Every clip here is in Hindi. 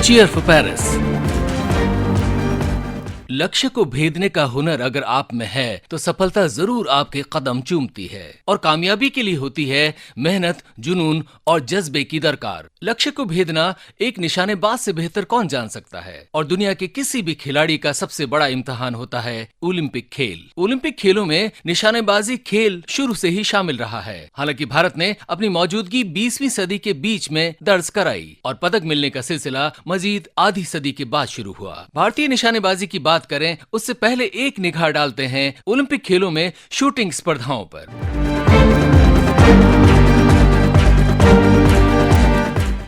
Cheer for Paris. लक्ष्य को भेदने का हुनर अगर आप में है तो सफलता जरूर आपके कदम चूमती है और कामयाबी के लिए होती है मेहनत, जुनून और जज्बे की दरकार। लक्ष्य को भेदना एक निशानेबाज से बेहतर कौन जान सकता है और दुनिया के किसी भी खिलाड़ी का सबसे बड़ा इम्तिहान होता है ओलंपिक खेल। ओलंपिक खेलों में निशानेबाजी खेल शुरू से ही शामिल रहा है। हालांकि भारत ने अपनी मौजूदगी 20वीं सदी के बीच में दर्ज कराई और पदक मिलने का सिलसिला मजीद आधी सदी के बाद शुरू हुआ। भारतीय निशानेबाजी की बात करें उससे पहले एक निगाह डालते हैं ओलंपिक खेलों में शूटिंग स्पर्धाओं पर।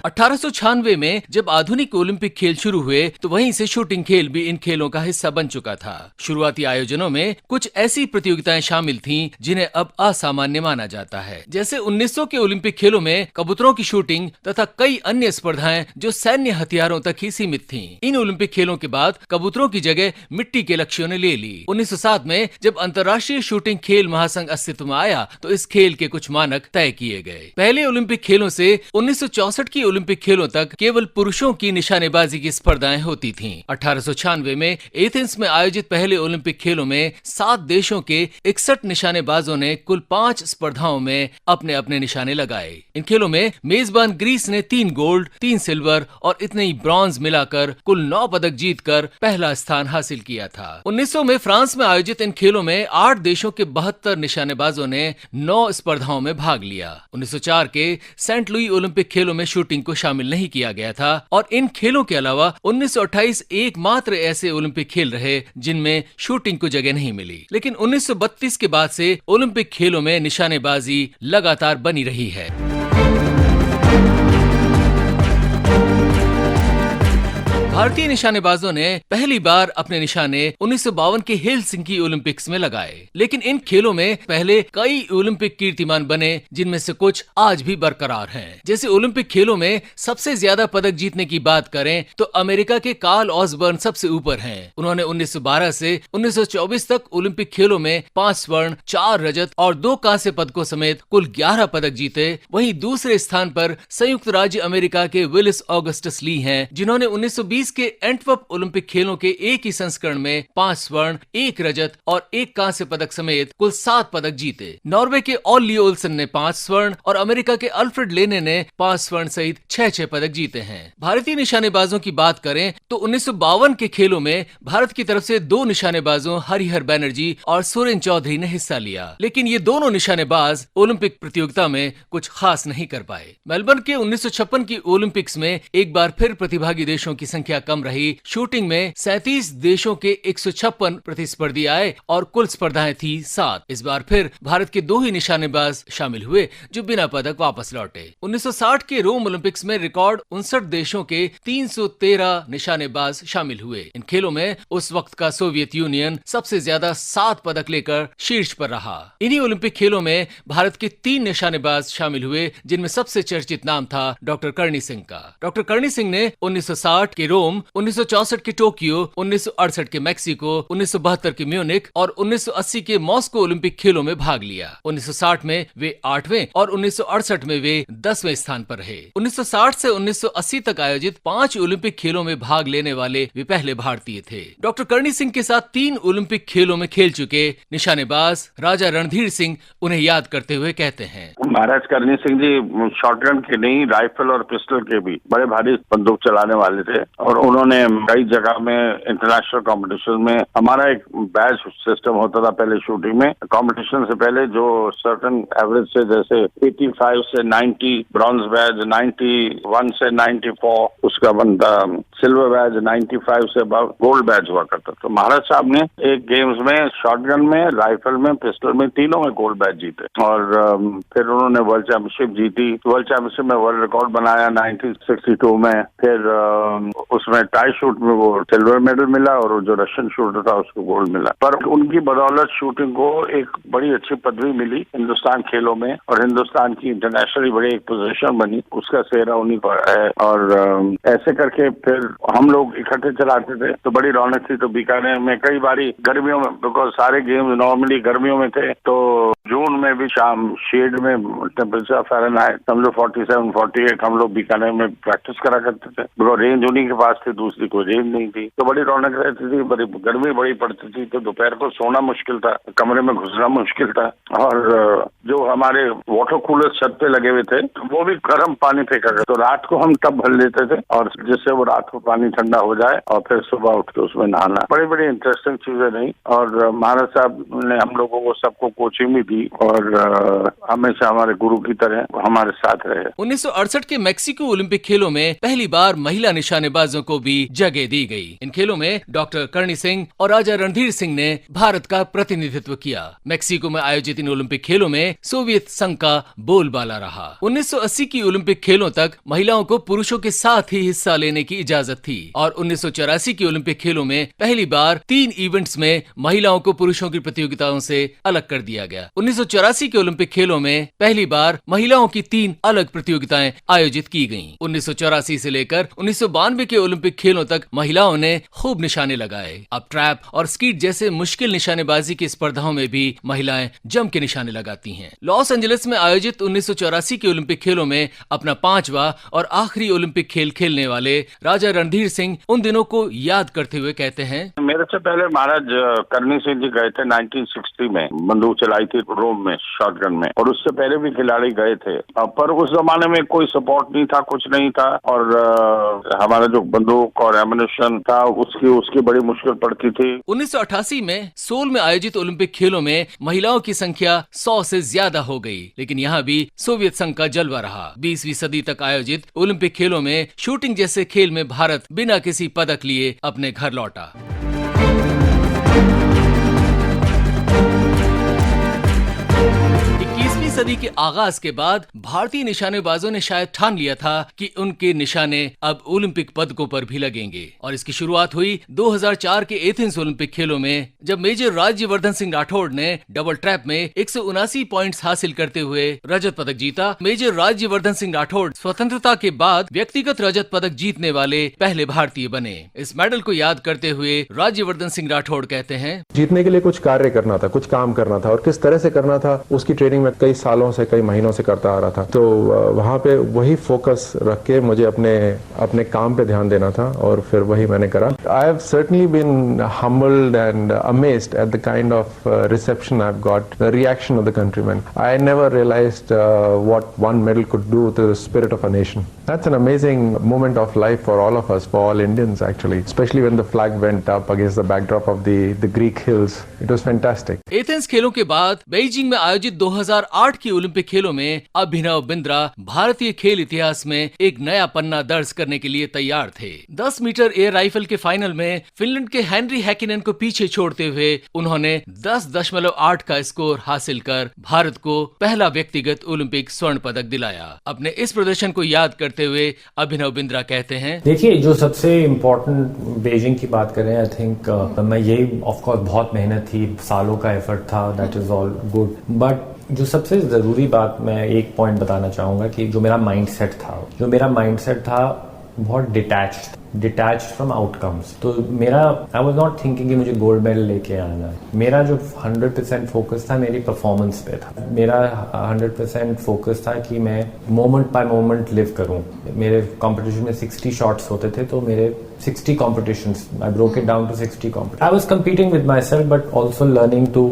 1896 में जब आधुनिक ओलंपिक खेल शुरू हुए तो वहीं से शूटिंग खेल भी इन खेलों का हिस्सा बन चुका था। शुरुआती आयोजनों में कुछ ऐसी प्रतियोगिताएं शामिल थीं जिन्हें अब असामान्य माना जाता है, जैसे 1900 के ओलंपिक खेलों में कबूतरों की शूटिंग तथा कई अन्य स्पर्धाएं जो सैन्य हथियारों तक ही सीमित थीं। इन ओलंपिक खेलों के बाद कबूतरों की जगह मिट्टी के लक्ष्यों ने ले ली। 1907 में जब अंतर्राष्ट्रीय शूटिंग खेल महासंघ अस्तित्व में आया तो इस खेल के कुछ मानक तय किए गए। पहले ओलंपिक खेलों से 1964 की ओलंपिक खेलों तक केवल पुरुषों की निशानेबाजी की स्पर्धाएं होती थीं। 1896 में एथेंस में आयोजित पहले ओलंपिक खेलों में 7 देशों के 61 निशानेबाजों ने कुल 5 स्पर्धाओं में अपने अपने निशाने लगाए। इन खेलों में मेजबान ग्रीस ने 3 गोल्ड, 3 सिल्वर और इतने ही ब्रॉन्ज मिलाकर कुल 9 पदक जीतकर पहला स्थान हासिल किया था। 1900 में फ्रांस में आयोजित इन खेलों में 8 देशों के 72 निशानेबाजों ने 9 स्पर्धाओं में भाग लिया। 1904 के सेंट लुई ओलंपिक खेलों में शूटिंग को शामिल नहीं किया गया था और इन खेलों के अलावा 1928 एकमात्र ऐसे ओलंपिक खेल रहे जिनमें शूटिंग को जगह नहीं मिली। लेकिन 1932 के बाद से ओलंपिक खेलों में निशानेबाजी लगातार बनी रही है। भारतीय निशानेबाजों ने पहली बार अपने निशाने 1952 के हेलसिंकी ओलंपिक्स में लगाए। लेकिन इन खेलों में पहले कई ओलंपिक कीर्तिमान बने जिनमें से कुछ आज भी बरकरार हैं। जैसे ओलंपिक खेलों में सबसे ज्यादा पदक जीतने की बात करें तो अमेरिका के कार्ल ऑसबर्न सबसे ऊपर हैं। उन्होंने 1912 से 1924 तक ओलंपिक खेलों में 5 स्वर्ण, 4 रजत और 2 कांस्य पदकों समेत कुल 11 पदक जीते। वहीं दूसरे स्थान पर संयुक्त राज्य अमेरिका के विलिस ऑगस्टस ली हैं, जिन्होंने 1920 के एंटवर्प ओलंपिक खेलों के एक ही संस्करण में 5 स्वर्ण, 1 रजत और 1 कांस्य पदक समेत कुल 7 पदक जीते। नॉर्वे के ऑली ओल्सन ने 5 स्वर्ण और अमेरिका के अल्फ्रेड लेने ने 5 स्वर्ण सहित 6 पदक जीते हैं। भारतीय निशानेबाजों की बात करें तो 1952 के खेलों में भारत की तरफ से 2 निशानेबाजों हरिहर बैनर्जी और सुरेन चौधरी ने हिस्सा लिया। लेकिन ये दोनों निशानेबाज ओलंपिक प्रतियोगिता में कुछ खास नहीं कर पाए। मेलबर्न के 1956 की ओलंपिक्स में एक बार फिर प्रतिभागी देशों की संख्या कम रही। शूटिंग में 37 देशों के 156 प्रतिस्पर्धी आए और कुल स्पर्धाएं थी 7। इस बार फिर भारत के 2 ही निशानेबाज शामिल हुए जो बिना पदक वापस लौटे। 1960 के रोम ओलंपिक्स में रिकॉर्ड 59 देशों के 313 निशानेबाज शामिल हुए। इन खेलों में उस वक्त का सोवियत यूनियन सबसे ज्यादा 7 पदक लेकर शीर्ष पर रहा। इन्हीं ओलंपिक खेलों में भारत के 3 निशानेबाज शामिल हुए जिनमें सबसे चर्चित नाम था डॉक्टर करणी सिंह का। डॉक्टर करणी सिंह ने 1960 के रोम, 1964 के टोक्यो, 1968 के मैक्सिको, 1972 के म्यूनिख और 1980 के मॉस्को ओलंपिक खेलों में भाग लिया। 1960 में वे 8वें और 1968 में वे 10वें स्थान पर रहे। 1960 से 1980 तक आयोजित 5 ओलंपिक खेलों में भाग लेने वाले वे पहले भारतीय थे। डॉक्टर करणी सिंह के साथ 3 ओलंपिक खेलों में खेल चुके निशानेबाज राजा रणधीर सिंह उन्हें याद करते हुए कहते हैं, महाराज करणी सिंह जी शॉटगन के नहीं, राइफल और पिस्टल के भी बड़े भारी बंदूक चलाने वाले थे और उन्होंने कई जगह में इंटरनेशनल कंपटीशन में, हमारा एक बैच सिस्टम होता था पहले शूटिंग में, कंपटीशन से पहले जो सर्टेन एवरेज से जैसे 85 से 90 ब्रॉन्ज बैच, 91 से 94 उसका बनता, सिल्वर बैच 95 से गोल्ड बैच हुआ करता। तो महाराज साहब ने एक गेम्स में शॉटगन में, राइफल में, पिस्टल में, तीनों में गोल्ड बैच जीते और फिर उन्होंने वर्ल्ड चैंपियनशिप जीती। वर्ल्ड चैंपियनशिप में वर्ल्ड रिकॉर्ड बनाया 1962 में। फिर उसमें टाई शूट में वो सिल्वर मेडल मिला और जो रशियन शूटर था उसको गोल्ड मिला। पर उनकी बदौलत शूटिंग को एक बड़ी अच्छी पदवी मिली हिंदुस्तान खेलों में और हिंदुस्तान की इंटरनेशनली बड़ी एक पोजीशन बनी, उसका सेहरा उन्हीं पर है। और ऐसे करके फिर हम लोग इकट्ठे चलाते थे तो बड़ी रौनक थी। तो बीकानेर में कई बारी गर्मियों में, बिकॉज सारे गेम्स नॉर्मली गर्मियों में थे, तो जून में भी शाम शेड में टेम्परेचर फ़ारेनहाइट समझो 47, 48 हम लोग बीकानेर में प्रैक्टिस करा करते थे। बिकॉज रेंज उन्हीं के पास थी, दूसरी कोई रेंज नहीं थी, तो बड़ी रौनक रहती थी। बड़ी गर्मी बड़ी पड़ती थी, तो दोपहर को सोना मुश्किल था, कमरे में घुसना मुश्किल था। और जो हमारे वाटर कूलर छत पे लगे हुए थे वो भी गर्म पानी फेंका करते, तो रात को हम तब भर लेते थे और जिससे वो रात को पानी ठंडा हो जाए और फिर सुबह उठ के उसमें नहाना। बड़ी बड़ी इंटरेस्टिंग चीजें रही। और महाराज साहब ने हम लोगों को सबको कोचिंग भी दी और हमेशा हमारे गुरु की तरह हमारे साथ रहे। 1968 के मैक्सिको ओलंपिक खेलों में पहली बार महिला निशानेबाजों को भी जगह दी गई। इन खेलों में डॉक्टर कर्णी सिंह और राजा रणधीर सिंह ने भारत का प्रतिनिधित्व किया। मैक्सिको में आयोजित इन ओलंपिक खेलों में सोवियत संघ का बोलबाला रहा। 1980 की ओलंपिक खेलों तक महिलाओं को पुरुषों के साथ ही हिस्सा लेने की इजाजत थी और 1984 की ओलंपिक खेलों में पहली बार 3 इवेंट्स में महिलाओं को पुरुषों की प्रतियोगिताओं से अलग कर दिया गया। 1984 के ओलंपिक खेलों में पहली बार महिलाओं की 3 अलग प्रतियोगिताएं आयोजित की गयी। 1984 से लेकर 1992 के ओलंपिक खेलों तक महिलाओं ने खूब निशाने लगाए। अब ट्रैप और स्कीट जैसे मुश्किल निशानेबाजी की स्पर्धाओं में भी महिलाएं जम के निशाने लगाती हैं। लॉस एंजलिस में आयोजित 1984 के ओलंपिक खेलों में अपना 5वां और आखिरी ओलंपिक खेल खेलने वाले राजा रणधीर सिंह उन दिनों को याद करते हुए कहते हैं, मेरे से पहले महाराज करनी सिंह जी गए थे 1960 में, बंदूक चलाई थी रोम में शॉटगन में, और उससे पहले भी खिलाड़ी गए थे। पर उस जमाने में कोई सपोर्ट नहीं था, कुछ नहीं था, और हमारा जो बंदूक और एमुनिशन था उसकी बड़ी मुश्किल पड़ती थी। 1988 में सोल में आयोजित ओलंपिक खेलों में महिलाओं की संख्या 100 से ज्यादा हो गई, लेकिन यहाँ भी सोवियत संघ का जलवा रहा। 20वीं सदी तक आयोजित ओलंपिक खेलों में शूटिंग जैसे खेल में भारत बिना किसी पदक लिए अपने घर लौटा। 21वीं सदी के आगाज के बाद भारतीय निशानेबाजों ने शायद ठान लिया था कि उनके निशाने अब ओलंपिक पदकों पर भी लगेंगे, और इसकी शुरुआत हुई 2004 के एथेंस ओलंपिक खेलों में, जब मेजर राज्यवर्धन सिंह राठौड़ ने डबल ट्रैप में 179 पॉइंट्स हासिल करते हुए रजत पदक जीता। मेजर राज्यवर्धन सिंह राठौड़ स्वतंत्रता के बाद व्यक्तिगत रजत पदक जीतने वाले पहले भारतीय बने। इस मेडल को याद करते हुए राज्यवर्धन सिंह राठौड़ कहते हैं, जीतने के लिए कुछ कार्य करना था, कुछ काम करना था, और किस तरह से करना था उसकी ट्रेनिंग में कई सालों से, कई महीनों से करता आ रहा था। तो वहाँ पे वही फोकस रख के मुझे अपने काम पे ध्यान देना था, और फिर वही मैंने करा। I have certainly been humbled and amazed at the kind of reception I've got, the reaction of the countrymen. I never realized what one medal could do to the spirit of a nation. That's an amazing moment of life for all of us, for all Indians actually, especially when the flag went up against the backdrop of the Greek hills. It was fantastic. Athens खेलों के बाद बीजिंग में आयोजित 2008 की ओलंपिक खेलों में अभिनव बिंद्रा भारतीय खेल इतिहास में एक नया पन्ना दर्ज करने के लिए तैयार थे। 10 मीटर एयर राइफल के फाइनल में फिनलैंड के हेनरी हैकिनेन को पीछे छोड़ते हुए उन्होंने 10.8 का स्कोर हासिल कर भारत को पहला व्यक्तिगत ओलंपिक स्वर्ण पदक दिलाया। अपने इस प्रदर्शन को याद करते हुए अभिनव बिंद्रा कहते हैं, देखिए, जो सबसे इम्पोर्टेंट बीजिंग की बात करें, आई थिंक मैं यही ऑफकोर्स बहुत मेहनत थी, सालों का एफर्ट था, that is all good, but जो सबसे ज़रूरी बात मैं एक पॉइंट बताना चाहूँगा कि जो मेरा माइंडसेट था बहुत डिटैच्ड फ्रॉम आउटकम्स। तो मेरा आई वाज नॉट थिंकिंग कि मुझे गोल्ड मेडल लेके आना है। मेरा जो 100% फोकस था मेरी परफॉर्मेंस पे था। मेरा 100% फोकस था कि मैं मोमेंट बाय मोमेंट लिव करूं। मेरे कंपटीशन में 60 शॉट्स होते थे, तो मेरे 60 competitions. I broke it down to 60 competitions. I was competing with myself, but also learning to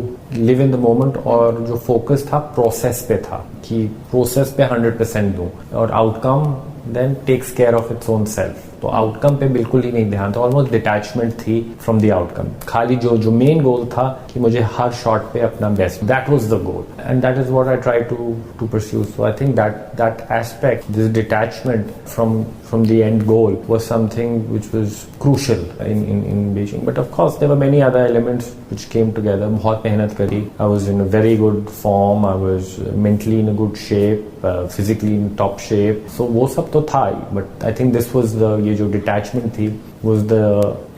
live in the moment. और जो फोकस था प्रोसेस पे था कि प्रोसेस पे 100% दूं, और outcome then takes care of its own self. तो आउटकम पे बिल्कुल ही नहीं ध्यान था, ऑलमोस्ट डिटैचमेंट थी फ्रॉम द आउटकम। खाली जो मेन गोल था कि मुझे हर शॉट पे अपना best, that was the goal, and that is what I try to pursue. So I think that aspect, this detachment from the end goal was something which was crucial in Beijing. But of course there were many other elements which came together. बहुत मेहनत करी, I was in a very good form, I was mentally in a good shape, physically in top shape, so वो सब तो था ही, but I think this was the ये जो डिटैचमेंट थी was the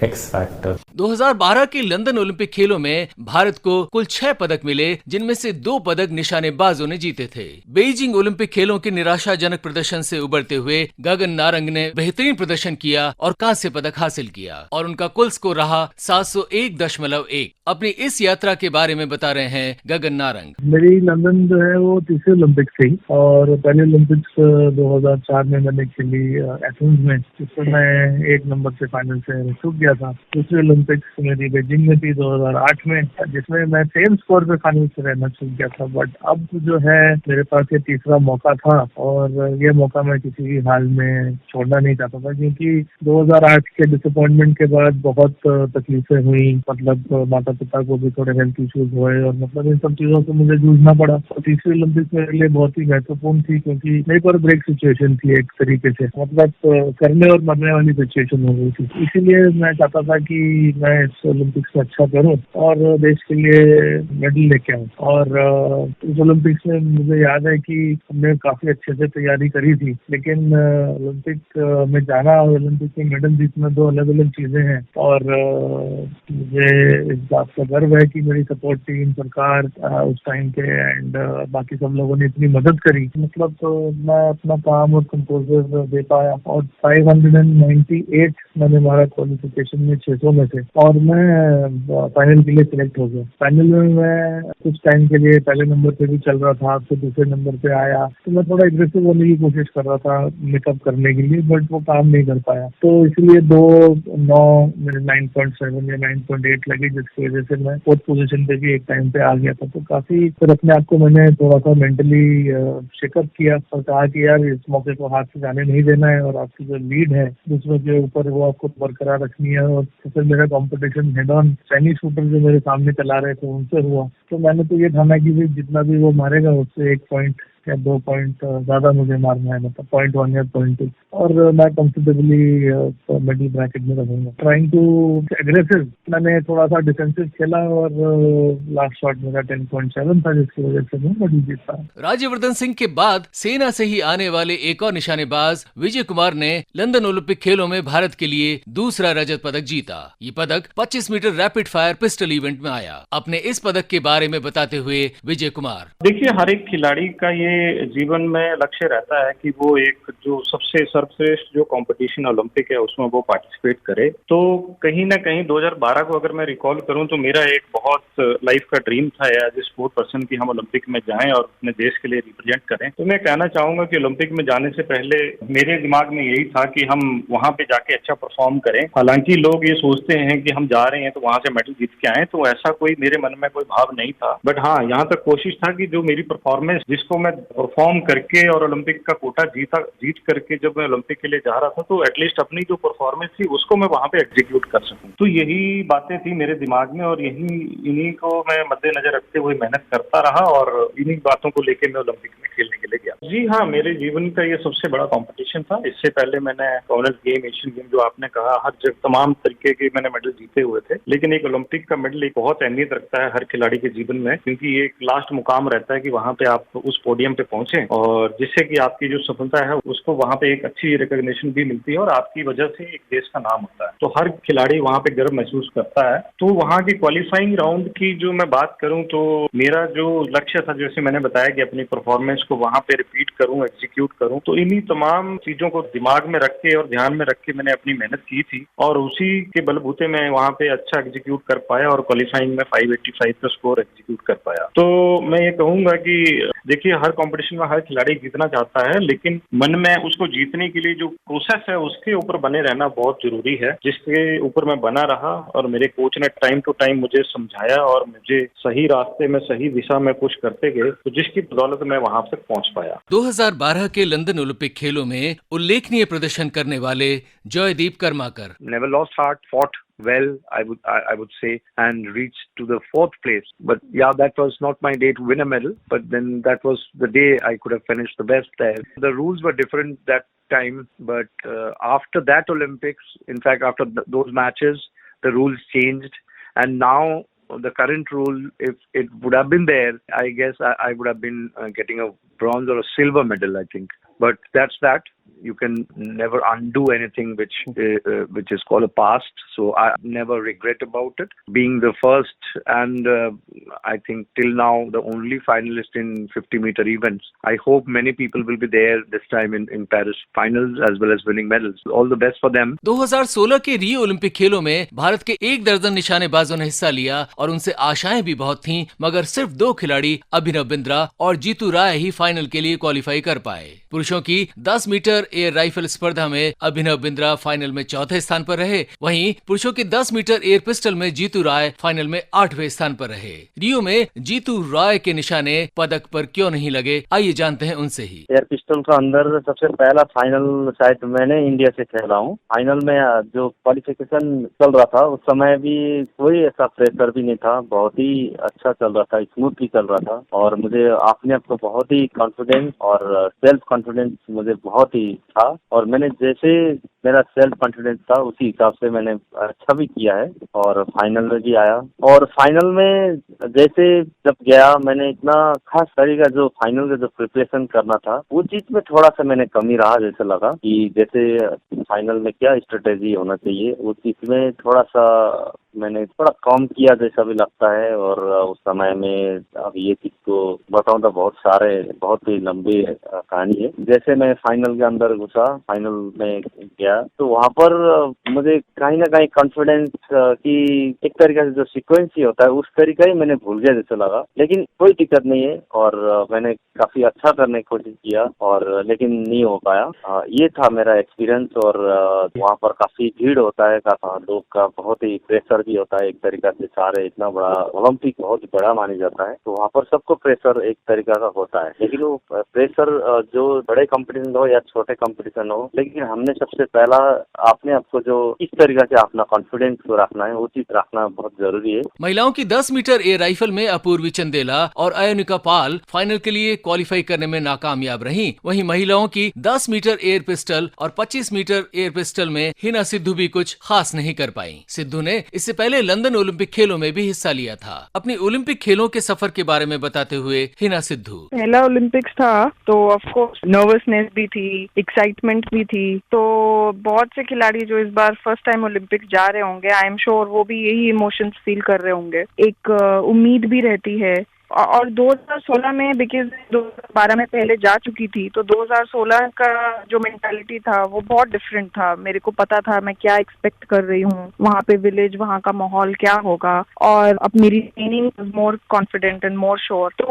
X factor. 2012 के लंदन ओलंपिक खेलों में भारत को कुल 6 पदक मिले, जिनमें से 2 पदक निशानेबाजों ने जीते थे। बीजिंग ओलंपिक खेलों के निराशाजनक प्रदर्शन से उबरते हुए गगन नारंग ने बेहतरीन प्रदर्शन किया और कांस्य पदक हासिल किया और उनका कुल स्कोर रहा 701.1। अपनी इस यात्रा के बारे में बता रहे हैं गगन नारंग। मेरी लंदन जो है वो तीसरी ओलंपिक्स थी और पहले ओलंपिक्स 2004 में मैंने खेली एथेंस में, जिसमें मैं 1 नंबर से फाइनल से चूक गया था। दूसरी ओलंपिक्स मेरी बीजिंग में थी 2008 में, जिसमें मैं सेम स्कोर पे फाइनल से रहना चूक गया था। बट अब जो है मेरे पास ये तीसरा मौका था और ये मौका मैं किसी भी हाल में छोड़ना नहीं चाहता था, क्योंकि 2008 के डिसअपॉइंटमेंट के बाद बहुत तकलीफें हुई। मतलब माता पिता को भी थोड़े हेल्थ इश्यूज हुए और मतलब इन सब चीजों से मुझे जूझना पड़ा। और तीसरी ओलंपिक्स मेरे लिए बहुत ही महत्वपूर्ण थी, क्योंकि मेरे पर ब्रेक सिचुएशन थी एक तरीके से, मतलब करने और मरने वाली सिचुएशन हो गई थी। इसीलिए मैं चाहता था कि मैं इस ओलंपिक्स में अच्छा करूं और देश के लिए मेडल लेके आऊं। और इस ओलंपिक्स में मुझे याद है कि हमने काफी अच्छे से तैयारी करी थी, लेकिन ओलंपिक में जाना और ओलंपिक में मेडल जीतना 2 अलग अलग चीजें हैं। और मुझे इस बात का गर्व है कि मेरी सपोर्ट टीम, सरकार उस टाइम के एंड बाकी सब लोगों ने इतनी मदद करी। मतलब मैं अपना काम और कंपोजर दे पाया और 598 मैंने मारा क्वालिफिकेशन में 600 में से, और मैं फाइनल के लिए सिलेक्ट हो गया। फाइनल में मैं कुछ टाइम के लिए पहले नंबर पे भी चल रहा था, फिर दूसरे नंबर पे आया, तो मैं थोड़ा एग्रेसिव होने की कोशिश कर रहा था मेकअप करने के लिए, बट वो काम नहीं कर पाया। तो इसलिए 2.9 मेरे 9.7 या 9.8 लगी, जिसकी वजह से मैं 4th पोजीशन पे भी एक टाइम पे आ गया था। तो काफी फिर अपने आप को मैंने थोड़ा सा मेंटली चेकअप किया और कहा कि यार इस मौके को हाथ से जाने नहीं देना है और आपकी जो लीड है दूसरों के ऊपर वो आपको बरकरार रखनी है। और तो फिर मेरा competition head on Chinese shooter जो मेरे सामने चला रहे थे उनसे हुआ। तो मैंने तो ये ठाना कि जितना भी वो मारेगा उससे 1 पॉइंट या 2 पॉइंट ज्यादा मुझे मारना है, मतलब 0.1 या 0.2, और मैं कंफर्टेबली मिडिल ब्रैकेट में रहूंगा। ट्राइंग टू एग्रेसिव, मैंने थोड़ा सा डिफेंसिव खेला और लास्ट शॉट मेरा 10.7 था, जिसकी वजह से मैं मेडल जीता। राज्यवर्धन सिंह के बाद सेना से ही आने वाले एक और निशानेबाज विजय कुमार ने लंदन ओलंपिक खेलों में भारत के लिए दूसरा रजत पदक जीता। ये पदक 25 metre rapid fire pistol event में आया। अपने इस पदक के बारे में बताते हुए विजय कुमार, देखिए, हर एक खिलाड़ी का ये जीवन में लक्ष्य रहता है कि वो एक जो सबसे सर्वश्रेष्ठ जो कंपटीशन ओलंपिक है उसमें वो पार्टिसिपेट करे। तो कहीं ना कहीं 2012 को अगर मैं रिकॉल करूं तो मेरा एक बहुत लाइफ का ड्रीम था एज ए स्पोर्ट पर्सन कि हम ओलंपिक में जाएं और अपने देश के लिए रिप्रेजेंट करें। तो मैं कहना चाहूंगा कि ओलंपिक में जाने से पहले मेरे दिमाग में यही था कि हम वहां पे जाके अच्छा परफॉर्म करें। हालांकि लोग ये सोचते हैं कि हम जा रहे हैं तो वहां से मेडल जीत के आए, तो ऐसा कोई मेरे मन में कोई भाव नहीं था। बट हाँ, यहाँ तक कोशिश था कि जो मेरी परफॉर्मेंस जिसको मैं परफॉर्म करके और ओलंपिक का कोटा जीत करके जब मैं ओलंपिक के लिए जा रहा था, तो एटलीस्ट अपनी जो परफॉर्मेंस थी उसको मैं वहां पे एग्जीक्यूट कर सकूं। तो यही बातें थी मेरे दिमाग में और इन्हीं को मैं मद्देनजर रखते हुए मेहनत करता रहा और इन्हीं बातों को लेके मैं ओलंपिक में खेलने के लिए गया। जी हाँ, मेरे जीवन का ये सबसे बड़ा कॉम्पिटिशन था। इससे पहले मैंने कॉमनवेल्थ गेम, एशियन गेम, जो आपने कहा, हर जगह तमाम तरीके के मैंने मेडल जीते हुए थे, लेकिन एक ओलंपिक का मेडल एक बहुत अहमियत रखता है हर खिलाड़ी के जीवन में, क्योंकि ये एक लास्ट मुकाम रहता है कि वहां पे आप उस पोडियम पे पहुंचे और जिससे कि आपकी जो सफलता है उसको वहां पे एक अच्छी रिकॉग्निशन भी मिलती है और आपकी वजह से एक देश का नाम होता है। तो हर खिलाड़ी वहां पे गर्व महसूस करता है। तो वहां की क्वालिफाइंग राउंड की जो मैं बात करूं तो मेरा जो लक्ष्य था, जैसे मैंने बताया कि अपनी परफॉर्मेंस को वहां पे रिपीट करूं, एग्जीक्यूट करूं, तो इन्हीं तमाम चीजों को दिमाग में रख के और ध्यान में रख के मैंने अपनी मेहनत की थी और उसी के बलबूते मैं वहां पे अच्छा एग्जीक्यूट कर पाया और क्वालिफाइंग में 585 का स्कोर एग्जीक्यूट कर पाया। तो मैं ये कहूंगा कि देखिए, हर कंपटीशन में हर खिलाड़ी जीतना चाहता है, लेकिन मन में उसको जीतने के लिए जो प्रोसेस है उसके ऊपर बने रहना बहुत जरूरी है, जिसके ऊपर मैं बना रहा और मेरे कोच ने टाइम टू टाइम मुझे समझाया और मुझे सही रास्ते में, सही दिशा में पुश करते गए, तो जिसकी बदौलत मैं वहां तक पहुंच पाया। 2012 के लंदन ओलंपिक खेलों में उल्लेखनीय प्रदर्शन करने वाले Jaideep Karmakar, Never lost heart, fought well, I would say, and reached to the 4th place. But yeah, that was not my day to win a medal, but then that was the day I could have finished the best there. The rules were different that time, but after that Olympics, in fact after those matches, the rules changed, and now the current rule, if it would have been there, I guess I would have been getting a bronze or a silver medal, I think. But that's that. you can never undo anything which is called a past. So I never regret about it. Being the first and I think till now the only finalist in 50-meter events. I hope many people will be there this time in Paris finals as well as winning medals. All the best for them. 2016 के रियो ओलंपिक खेलों में भारत के 1 दर्जन निशानेबाजों ने हिस्सा लिया और उनसे आशाएं भी बहुत थीं, मगर सिर्फ 2 खिलाड़ी अभिनव बिंद्रा और जीतू राय ही फाइनल के लिए क्वालिफाई कर पाए। पुरुषों की 10 मीटर एयर राइफल स्पर्धा में अभिनव बिंद्रा फाइनल में 4थे स्थान पर रहे, वहीं पुरुषों की 10 मीटर एयर पिस्टल में जीतू राय फाइनल में 8वें स्थान पर रहे। रियो में जीतू राय के निशाने पदक पर क्यों नहीं लगे, आइए जानते हैं उनसे ही। एयर पिस्टल का अंदर सबसे पहला फाइनल शायद मैंने इंडिया से खेला हूँ। फाइनल में जो क्वालिफिकेशन चल रहा था उस समय भी कोई ऐसा प्रेशर भी नहीं था, बहुत ही अच्छा चल रहा था, स्मूथली चल रहा था और मुझे अपने आप को बहुत ही कॉन्फिडेंस और सेल्फ कॉन्फिडेंस मुझे बहुत ही था और मैंने जैसे मेरा सेल्फ कॉन्फिडेंस था उसी हिसाब से मैंने अच्छा भी किया है और फाइनल में भी आया। और फाइनल में जैसे जब गया मैंने इतना खास तरीका जो फाइनल का जो प्रिपरेशन करना था वो चीज में थोड़ा सा मैंने कमी रहा, जैसे लगा कि जैसे फाइनल में क्या स्ट्रेटेजी होना चाहिए उस चीज में थोड़ा सा मैंने थोड़ा कम किया जैसा भी लगता है। और उस समय में अब ये चीज को बताऊं तो बहुत ही लंबी कहानी है। जैसे मैं फाइनल के अंदर घुसा, फाइनल में गया तो वहाँ पर मुझे कहीं ना कहीं कॉन्फिडेंस की एक तरीके से जो सीक्वेंस ही होता है उस तरीका ही मैंने भूल गया जैसे लगा, लेकिन कोई दिक्कत नहीं है और मैंने काफी अच्छा करने की कोशिश किया और लेकिन नहीं हो पाया। ये था मेरा एक्सपीरियंस। और वहाँ पर काफी भीड़ होता है, लोग का बहुत ही प्रेशर भी होता है एक तरीका से, सारे इतना बड़ा ओलंपिक बहुत बड़ा माना जाता है तो वहाँ पर सबको प्रेशर एक तरीका का होता है, लेकिन वो प्रेशर जो बड़े कंपटीशन हो या छोटे कंपटीशन हो, लेकिन हमने सबसे पहला अपने आप को जो इस तरीके से अपना कॉन्फिडेंस को रखना है वो चीज रखना बहुत जरूरी है। महिलाओं की 10 मीटर एयर राइफल में अपूर्वी चंदेला और अयोनिका पाल फाइनल के लिए क्वालिफाई करने में नाकामयाब रहीं। वहीं महिलाओं की 10 मीटर एयर पिस्टल और 25 मीटर एयर पिस्टल में हिना सिद्धू भी कुछ खास नहीं कर पाई। सिद्धू ने इससे पहले लंदन ओलंपिक खेलों में भी हिस्सा लिया था। अपनी ओलंपिक खेलों के सफर के बारे में बताते हुए हिना सिद्धू, पहला ओलंपिक्स था तो ऑफ कोर्स नर्वसनेस भी थी, एक्साइटमेंट भी थी। तो बहुत से खिलाड़ी जो इस बार फर्स्ट टाइम ओलंपिक जा रहे होंगे, आई एम श्योर वो भी यही इमोशंस फील कर रहे होंगे। एक उम्मीद भी रहती है। और 2016 में बिकॉज 2012 में पहले जा चुकी थी तो 2016 का जो मेंटालिटी था वो बहुत डिफरेंट था। मेरे को पता था मैं क्या एक्सपेक्ट कर रही हूँ, वहाँ पे विलेज, वहाँ का माहौल क्या होगा और अब मेरी training was more confident and more sure. तो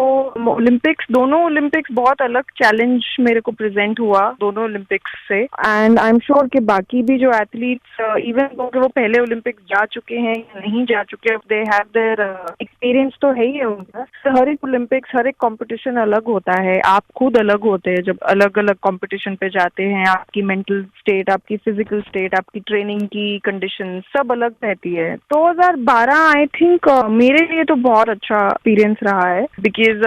दोनों ओलंपिक्स बहुत अलग चैलेंज मेरे को प्रेजेंट हुआ दोनों ओलंपिक्स से। एंड आई एम श्योर कि बाकी भी जो एथलीट्स इवन वो पहले ओलंपिक्स जा चुके हैं या नहीं जा चुके, दे हैव देयर एक्सपीरियंस तो है ही उनका। हर एक ओलंपिक्स, हर एक कंपटीशन अलग होता है। आप खुद अलग होते हैं जब अलग अलग कंपटीशन पे जाते हैं। आपकी मेंटल स्टेट, आपकी फिजिकल स्टेट, आपकी ट्रेनिंग की कंडीशन सब अलग रहती है। 2012 आई थिंक मेरे लिए तो बहुत अच्छा एक्सपीरियंस रहा है बिकॉज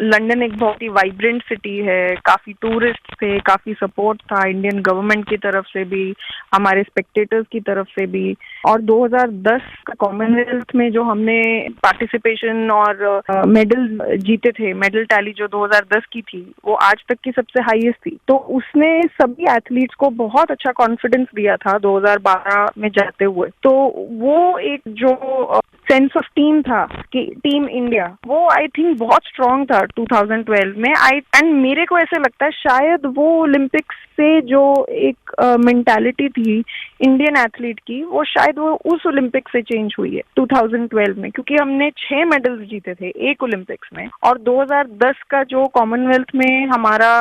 लंदन एक बहुत ही वाइब्रेंट सिटी है, काफी टूरिस्ट थे, काफी सपोर्ट था इंडियन गवर्नमेंट की तरफ से भी, हमारे स्पेक्टेटर्स की तरफ से भी। और 2010 का कॉमनवेल्थ में जो हमने पार्टिसिपेशन और मेडल जीते थे, मेडल टैली जो 2010 की थी वो आज तक की सबसे हाईएस्ट थी। तो उसने सभी एथलीट्स को बहुत अच्छा कॉन्फिडेंस दिया था 2012 में जाते हुए। तो वो एक जो सेंस ऑफ टीम था कि टीम इंडिया, वो आई थिंक बहुत स्ट्रांग था 2012 में। एंड मेरे को ऐसे लगता है शायद वो ओलंपिक्स से जो एक मेंटालिटी थी इंडियन एथलीट की, वो शायद वो उस ओलंपिक से चेंज हुई है 2012 में, क्योंकि हमने 6 मेडल्स जीते थे एक ओलंपिक्स में। और 2010 का जो कॉमनवेल्थ में हमारा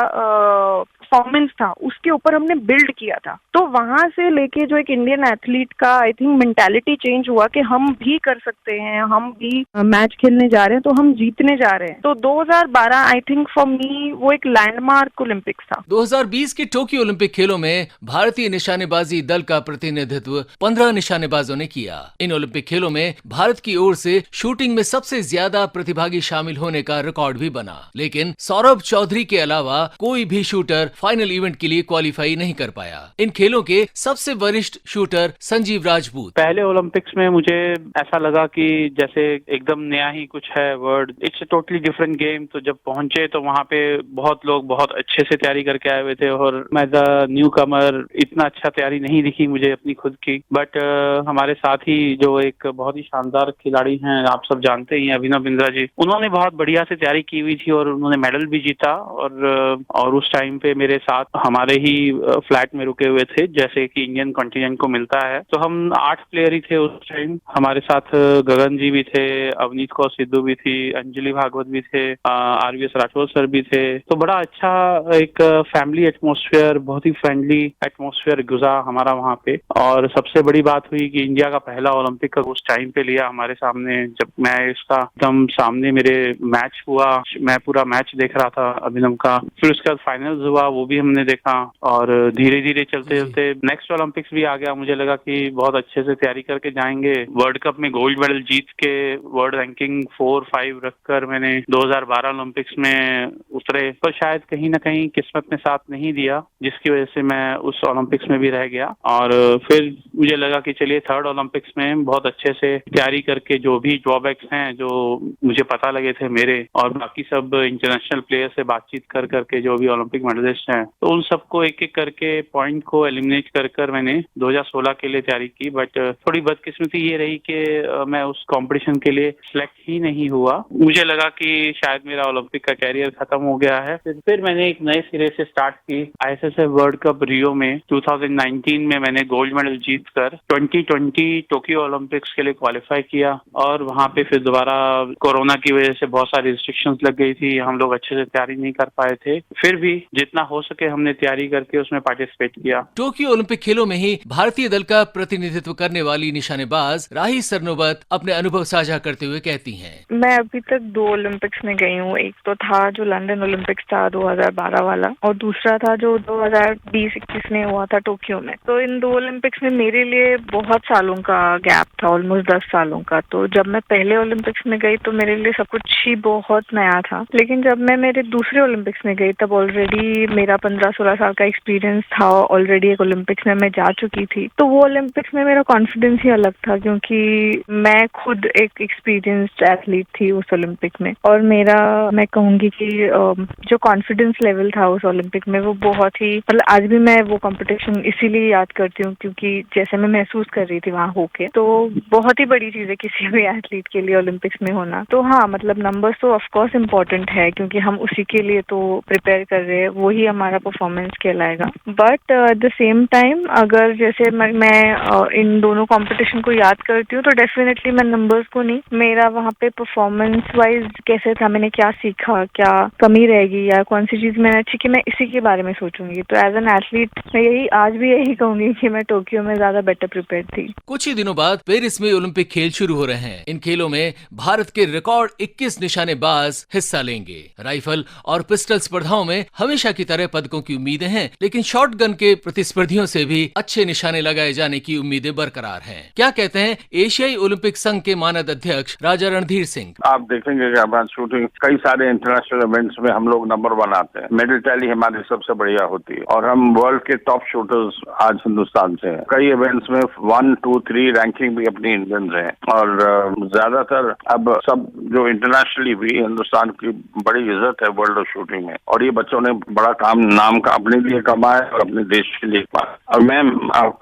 परफॉर्मेंस था उसके ऊपर हमने बिल्ड किया था। तो वहां से लेके जो एक इंडियन एथलीट का आई थिंक मेंटालिटी चेंज हुआ कि हम भी कर सकते हैं, हम भी मैच खेलने जा रहे हैं तो हम जीतने जा रहे हैं। तो 2012 आई थिंक फॉर मी वो एक लैंडमार्क ओलंपिक्स था। 2020 के टोक्यो ओलंपिक खेलों में भारतीय निशानेबाजी दल का प्रतिनिधित्व 15 निशानेबाजों ने किया। इन ओलंपिक खेलों में भारत की ओर से शूटिंग में सबसे ज्यादा प्रतिभागी शामिल होने का रिकॉर्ड भी बना, लेकिन सौरभ चौधरी के अलावा कोई भी शूटर फाइनल इवेंट के लिए क्वालिफाई नहीं कर पाया। इन खेलों के सबसे वरिष्ठ शूटर संजीव राजपूत। पहले ओलंपिक्स में मुझे ऐसा लगा कि जैसे एकदम नया ही कुछ है word, it's a totally different game. तो जब पहुंचे तो वहाँ पे बहुत लोग बहुत अच्छे से तैयारी करके आए हुए थे और मैं द न्यू कमर इतना अच्छा तैयारी नहीं दिखी मुझे अपनी खुद की। बट हमारे साथ ही जो एक बहुत ही शानदार खिलाड़ी हैं, आप सब जानते ही हैं, अभिनव बिंद्रा जी, उन्होंने बहुत बढ़िया से तैयारी की हुई थी और उन्होंने मेडल भी जीता। और उस टाइम पे मेरे साथ हमारे ही फ्लैट में रुके हुए थे जैसे कि इंडियन कॉन्टिनेंट को मिलता है। तो हम 8 प्लेयर ही थे उस टाइम। हमारे साथ गगन जी भी थे, अवनीत कौर सिद्धू भी थी, अंजलि भागवत भी थे, RVS राठौर सर भी थे। तो बड़ा अच्छा एक फैमिली एटमॉस्फेयर, बहुत ही फ्रेंडली एटमॉस्फेयर गुजरा हमारा वहाँ पे। और सबसे बड़ी बात हुई कि इंडिया का पहला ओलंपिक का उस टाइम पे लिया हमारे सामने। जब मैं इसका एकदम सामने मेरे मैच हुआ, मैं पूरा मैच देख रहा था अभिनव का। फिर उसके बाद फाइनल्स हुआ, वो भी हमने देखा। और धीरे धीरे चलते चलते नेक्स्ट ओलंपिक्स भी आ गया। मुझे लगा कि बहुत अच्छे से तैयारी करके जाएंगे। वर्ल्ड कप में गोल्ड मेडल जीत के वर्ल्ड रैंकिंग 4-5 रखकर मैंने 2012 ओलंपिक्स में उतरे। पर शायद कहीं ना कहीं किस्मत ने साथ नहीं दिया, जिसकी वजह से मैं उस ओलंपिक्स में भी रह गया। और फिर मुझे लगा कि चलिए थर्ड ओलंपिक्स में बहुत अच्छे से तैयारी करके जो भी ड्रॉबैक्स हैं जो मुझे पता लगे थे मेरे और बाकी सब इंटरनेशनल प्लेयर से बातचीत कर करके जो भी ओलंपिक मेडलिस्ट हैं, तो उन सबको एक एक करके पॉइंट को एलिमिनेट कर कर मैंने 2016 के लिए तैयारी की। बट थोड़ी बदकिस्मती ये रही कि मैं उस कंपटीशन के लिए सिलेक्ट ही नहीं हुआ। मुझे लगा कि शायद मेरा ओलंपिक का कैरियर खत्म हो गया है। फिर मैंने एक नए सिरे से स्टार्ट की। ISSF वर्ल्ड कप रियो में 2019 में मैंने गोल्ड मेडल जीत कर 2020 टोक्यो ओलंपिक्स के लिए क्वालिफाई किया। और वहाँ पे फिर दोबारा कोरोना की वजह से बहुत सारी रिस्ट्रिक्शंस लग गई थी, हम लोग अच्छे से तैयारी नहीं कर पाए थे। फिर भी जितना हो सके हमने तैयारी करके उसमें पार्टिसिपेट किया। टोक्यो ओलंपिक खेलों में ही भारतीय दल का प्रतिनिधित्व करने वाली निशानेबाज राही सरनोबत अपने अनुभव साझा करते हुए कहती हैं। मैं अभी तक 2 ओलंपिक्स में गई हूँ। एक तो था जो लंदन ओलंपिक्स था 2012 वाला, और दूसरा था जो 2020-21 में हुआ था टोक्यो में। तो इन 2 ओलंपिक्स में मेरे लिए बहुत सालों का गैप था, ऑलमोस्ट 10 सालों का। तो जब मैं पहले ओलंपिक्स में गई तो मेरे लिए सब कुछ ही बहुत नया था। लेकिन जब मैं मेरे दूसरे ओलंपिक्स में गई तब ऑलरेडी मेरा 15-16 साल का एक्सपीरियंस था, ऑलरेडी एक ओलंपिक्स में मैं जा चुकी थी। तो वो ओलंपिक्स में मेरा कॉन्फिडेंस ही अलग था, क्योंकि मैं खुद एक एक्सपीरियंस्ड एथलीट थी उस ओलंपिक में। और मैं कहूँगी कि जो कॉन्फिडेंस लेवल था उस ओलंपिक में वो बहुत ही, मतलब आज भी मैं वो कंपटीशन इसीलिए याद करती हूँ क्योंकि जैसे मैं महसूस कर रही थी वहाँ होके, तो बहुत ही बड़ी चीज है किसी भी एथलीट के लिए ओलंपिक्स में होना। तो हाँ, मतलब नंबर्स तो ऑफ कोर्स इम्पोर्टेंट है क्योंकि हम उसी के लिए तो प्रिपेयर कर रहे हैं, वही हमारा परफॉर्मेंस कहलाएगा। But at the same time अगर जैसे मैं इन दोनों कंपटीशन को याद करती हूँ तो डेफिनेटली मैं नंबर्स को नहीं, मेरा वहाँ पे परफॉर्मेंस वाइज कैसे था, मैंने क्या सीखा, क्या कमी रहेगी या कौन सी चीज मैंने अच्छी की, मैं इसी के बारे में सोचूंगी। तो एज एन एथलीट मैं आज भी यही कहूंगी कि मैं टोक्यो में ज्यादा बेटर प्रिपेयर थी। कुछ ही दिनों बाद पेरिस में ओलंपिक खेल शुरू हो रहे हैं। इन खेलों में भारत के रिकॉर्ड 21 निशानेबाज हिस्सा लेंगे। राइफल और पिस्टल स्पर्धाओं में हमेशा की तरह पदकों की उम्मीदें हैं, लेकिन शॉटगन के प्रतिस्पर्धियों से भी अच्छे निशाने लगाए जाने की उम्मीदें बरकरार हैं। क्या कहते हैं एशियाई ओलंपिक संघ के मानद अध्यक्ष राजा रणधीर सिंह। आप देखेंगे कि हमारी शूटिंग कई सारे इंटरनेशनल इवेंट्स में हम लोग नंबर 1 आते हैं। मेडल टैली हमारी सबसे बढ़िया होती है और हम वर्ल्ड के टॉप शूटर्स आज हिंदुस्तान से हैं। कई इवेंट्स में 1, 2, 3 रैंकिंग भी अपनी इंडियंस है। और ज्यादातर अब सब जो इंटरनेशनली भी हिंदुस्तान की बड़ी इज्जत है वर्ल्ड ऑफ शूटिंग में। और ये बच्चों ने बड़ा नाम का अपने लिए कमाया और अपने देश के लिए कमाया। और मैं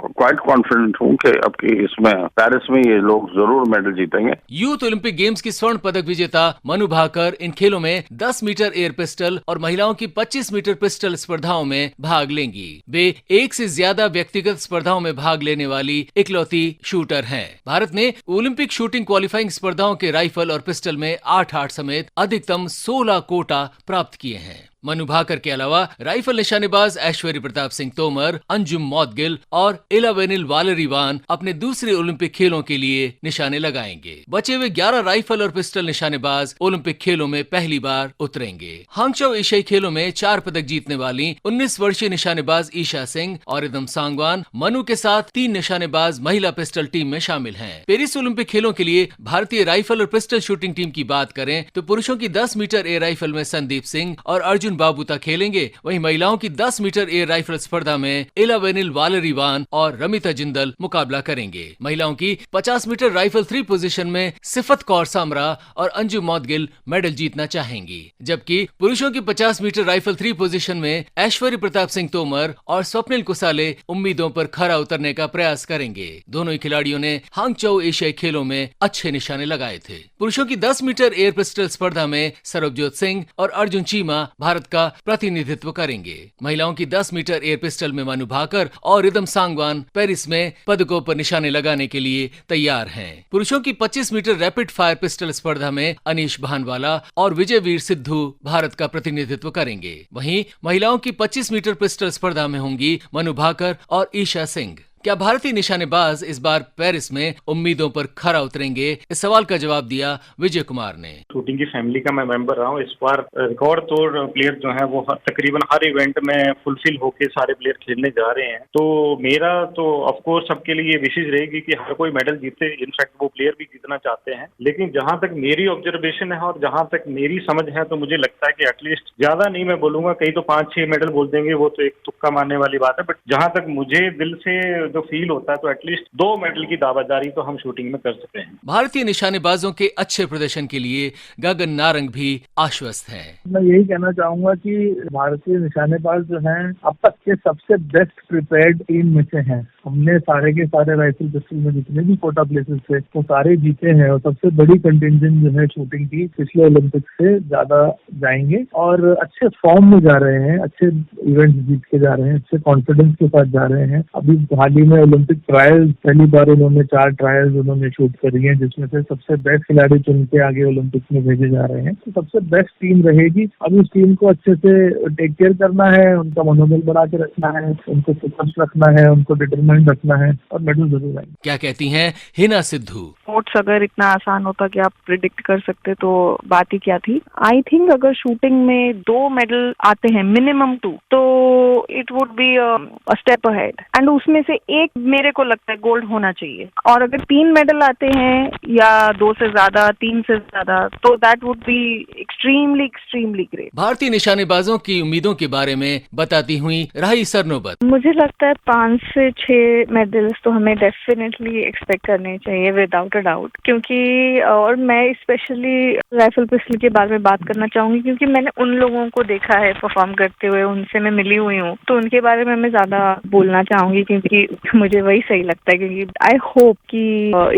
क्वाइट कॉन्फिडेंट हूँ कि अब की इसमें पेरिस में ये लोग जरूर मेडल जीतेंगे। यूथ ओलंपिक गेम्स की स्वर्ण पदक विजेता मनु भाकर इन खेलों में 10 मीटर एयर पिस्टल और महिलाओं की 25 मीटर पिस्टल स्पर्धाओं में भाग लेंगी। वे एक से ज्यादा व्यक्तिगत स्पर्धाओं में भाग लेने वाली इकलौती शूटर हैं। भारत ने ओलंपिक शूटिंग क्वालिफाइंग स्पर्धाओं के राइफल और पिस्टल में 8-8 समेत अधिकतम 16 कोटा प्राप्त किए हैं। मनु भाकर के अलावा राइफल निशानेबाज ऐश्वर्य प्रताप सिंह तोमर, अंजुम मौदगिल और इलावेनिल वालरीवान अपने दूसरे ओलंपिक खेलों के लिए निशाने लगाएंगे। बचे हुए 11 राइफल और पिस्टल निशानेबाज ओलंपिक खेलों में पहली बार उतरेंगे। हांगझो एशियाई खेलों में 4 पदक जीतने वाली 19 वर्षीय निशानेबाज ईशा सिंह और इदम सांगवान मनु के साथ 3 निशानेबाज महिला पिस्टल टीम में शामिल हैं। पेरिस ओलंपिक खेलों के लिए भारतीय राइफल और पिस्टल शूटिंग टीम की बात करें तो पुरुषों की 10 मीटर एयर राइफल में संदीप सिंह और अर्जुन अर्जुन बाबूता खेलेंगे। वहीं महिलाओं की 10 मीटर एयर राइफल स्पर्धा में इलावेनिल वालरीवान और रमिता जिंदल मुकाबला करेंगे। महिलाओं की 50 मीटर राइफल 3 पोजीशन में सिफत कौर सामरा और अंजू मौदगिल मेडल जीतना चाहेंगी, जबकि पुरुषों की 50 मीटर राइफल 3 पोजीशन में ऐश्वर्य प्रताप सिंह तोमर और स्वप्निल कुसाले उम्मीदों पर खरा उतरने का प्रयास करेंगे। दोनों ही खिलाड़ियों ने हांगझोउ एशियाई खेलों में अच्छे निशाने लगाए थे। पुरुषों की 10 मीटर एयर पिस्टल स्पर्धा में सरबजोत सिंह और अर्जुन चीमा भारत का प्रतिनिधित्व करेंगे। महिलाओं की 10 मीटर एयर पिस्टल में मनु भाकर और रिदम सांगवान पेरिस में पदकों पर निशाने लगाने के लिए तैयार हैं। पुरुषों की 25 मीटर रैपिड फायर पिस्टल स्पर्धा में अनीश भानवाला और विजयवीर सिद्धू भारत का प्रतिनिधित्व करेंगे। वहीं महिलाओं की 25 मीटर पिस्टल स्पर्धा में होंगी मनु भाकर और ईशा सिंह। क्या भारतीय निशानेबाज इस बार पेरिस में उम्मीदों पर खरा उतरेंगे? इस सवाल का जवाब दिया विजय कुमार ने। शूटिंग की फैमिली का मैं मेंबर रहा हूँ। इस बार रिकॉर्ड तोड़ प्लेयर जो है वो तकरीबन हर इवेंट में फुलफिल होके सारे प्लेयर खेलने जा रहे हैं। तो मेरा तो ऑफकोर्स सबके लिए विशेष रहेगी कि हर कोई मेडल जीते। इनफैक्ट वो प्लेयर भी जीतना चाहते हैं, लेकिन जहां तक मेरी ऑब्जर्वेशन है और जहां तक मेरी समझ है तो मुझे लगता है कि एटलीस्ट ज्यादा नहीं मैं बोलूंगा, कई तो 5-6 मेडल बोल देंगे, वो तो एक तुक्का मारने वाली बात है, बट जहां तक मुझे दिल से जो फील होता है तो एटलीस्ट 2 मेडल की दावेदारी तो हम शूटिंग में कर सकते हैं। भारतीय निशानेबाजों के अच्छे प्रदर्शन के लिए गगन नारंग भी आश्वस्त हैं। मैं यही कहना चाहूंगा कि भारतीय निशानेबाज जो हैं अब तक के सबसे बेस्ट प्रिपेयर्ड टीम में से हैं। हमने सारे के सारे राइफल पिस्टल में जितने भी कोटा प्लेसेस थे वो सारे जीते हैं और सबसे बड़ी कंटिंजेंट जो है शूटिंग की पिछले ओलंपिक से ज्यादा जाएंगे और अच्छे फॉर्म में जा रहे हैं, अच्छे इवेंट्स जीत के जा रहे हैं, अच्छे कॉन्फिडेंस के साथ जा रहे हैं। अभी हाल ही में ओलंपिक ट्रायल्स पहली बार उन्होंने 4 ट्रायल्स उन्होंने शूट करी हैं, जिसमें से सबसे बेस्ट खिलाड़ी चुन के आगे ओलंपिक्स में भेजे जा रहे हैं। तो सबसे बेस्ट टीम रहेगी। अब उस टीम को अच्छे से टेक केयर करना है, उनका मनोबल बढ़ा के रखना है, उनको फोकस रखना है, उनको डिटरमाइंड रखना है और मेडल जरूर आएंगे। क्या कहती हैं हिना सिद्धू? स्पोर्ट्स अगर इतना आसान होता कि आप प्रिडिक्ट कर सकते तो बात ही क्या थी। आई थिंक अगर शूटिंग में 2 मेडल आते हैं, मिनिमम 2, तो it would be a step ahead and उसमें से एक मेरे को लगता है गोल्ड होना चाहिए। और अगर 3 मेडल आते हैं या 2 से ज्यादा, 3 से ज्यादा, तो that would be extremely great. भारतीय निशानेबाजों की उम्मीदों के बारे में बताती हुई राही सरनोबत। मुझे लगता है 5 से 6 मेडल्स तो हमें डेफिनेटली एक्सपेक्ट करने चाहिए विदाउट अ डाउट, क्योंकि और मैं स्पेशली राइफल पिस्टल के बारे में बात करना चाहूंगी क्योंकि मैंने उन लोगों को देखा है परफॉर्म करते हुए, उनसे मैं मिली हुई हूँ, तो उनके बारे में मैं ज्यादा बोलना चाहूंगी क्योंकि मुझे वही सही लगता है। क्योंकि आई होप कि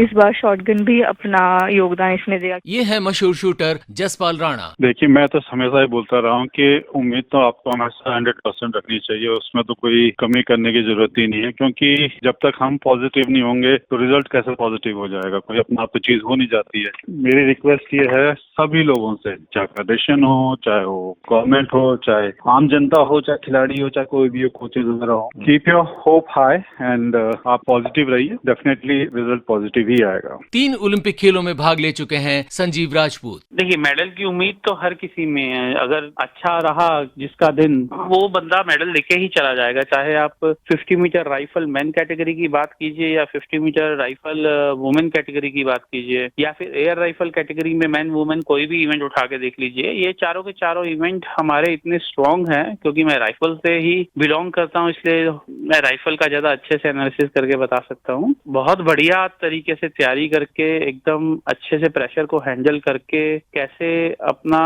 इस बार शॉटगन भी अपना योगदान इसमें देगा। ये है मशहूर शूटर जसपाल राणा। देखिए, मैं तो हमेशा ही बोलता रहा हूँ कि उम्मीद तो आपको हमेशा 100% रखनी चाहिए, उसमें तो कोई कमी करने की जरूरत ही नहीं है, क्योंकि जब तक हम पॉजिटिव नहीं होंगे तो रिजल्ट कैसे पॉजिटिव हो जाएगा? कोई अपना आप तो चीज हो नहीं जाती है। मेरी रिक्वेस्ट ये है सभी लोगों से, चाहे फेडरेशन हो, चाहे वो गवर्नमेंट हो, चाहे आम जनता हो, चाहे खिलाड़ी हो, चाहे कोई भी कोचेज वगैरह हो, keep your hope high and आप पॉजिटिव रहिए, डेफिनेटली रिजल्ट पॉजिटिव ही आएगा। 3 ओलंपिक खेलों में भाग ले चुके हैं संजीव राजपूत। देखिए, मेडल की उम्मीद तो हर किसी में है। अगर अच्छा रहा जिसका दिन, वो बंदा मेडल लेके ही चला जाएगा। चाहे आप 50 मीटर राइफल मैन कैटेगरी की बात कीजिए या 50 मीटर राइफल वुमेन कैटेगरी की बात कीजिए या फिर एयर राइफल कैटेगरी में मैन वुमेन कोई भी इवेंट उठा के देख लीजिए। ये चारों के चारों इवेंट हमारे इतने स्ट्रॉन्ग हैं, क्योंकि मैं राइफल से ही बिलोंग करता हूँ, इसलिए मैं राइफल का ज्यादा अच्छे से एनालिसिस करके बता सकता हूँ। बहुत बढ़िया तरीके से तैयारी करके, एकदम अच्छे से प्रेशर को हैंडल करके कैसे अपना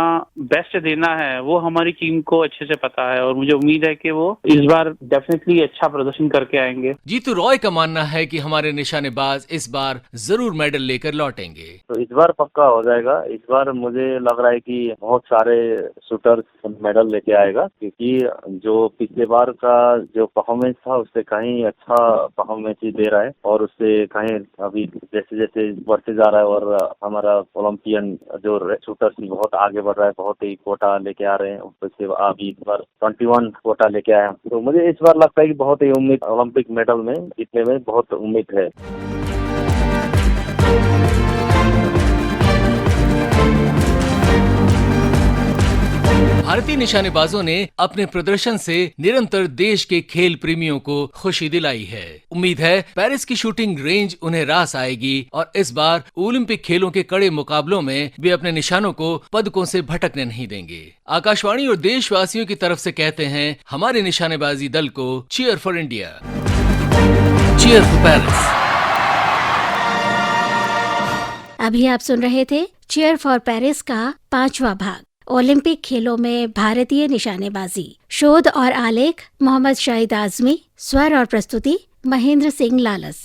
बेस्ट देना है, वो हमारी टीम को अच्छे से पता है और मुझे उम्मीद है कि वो इस बार डेफिनेटली अच्छा प्रदर्शन करके आएंगे। जीतू रॉय का मानना है कि हमारे निशानेबाज इस बार जरूर मेडल लेकर लौटेंगे। तो इस बार पक्का हो जाएगा। इस बार मुझे लग रहा है कि बहुत सारे शूटर मेडल लेके आएगा, क्योंकि जो पिछले बार का जो परफॉर्मेंस था उससे कहीं अच्छा परफॉर्मेंस ही दे रहा है और उससे कहीं अभी जैसे जैसे बढ़ते जा रहा है और हमारा ओलंपियन जो शूटर बहुत आगे बढ़ रहा है, बहुत ही कोटा लेके आ रहे हैं। उससे अभी इस बार 21 कोटा लेके आया, तो मुझे इस बार लगता है कि बहुत ही उम्मीद ओलंपिक मेडल में जीतने में बहुत उम्मीद है। भारतीय निशानेबाजों ने अपने प्रदर्शन से निरंतर देश के खेल प्रेमियों को खुशी दिलाई है। उम्मीद है पेरिस की शूटिंग रेंज उन्हें रास आएगी और इस बार ओलंपिक खेलों के कड़े मुकाबलों में वे अपने निशानों को पदकों से भटकने नहीं देंगे। आकाशवाणी और देशवासियों की तरफ से कहते हैं हमारे निशानेबाजी दल को cheer for India, cheer for Paris. अभी आप सुन रहे थे चीयर फॉर पेरिस का 5वां भाग। ओलंपिक खेलों में भारतीय निशानेबाजी। शोध और आलेख मोहम्मद शाहिद आजमी। स्वर और प्रस्तुति महेंद्र सिंह लालस।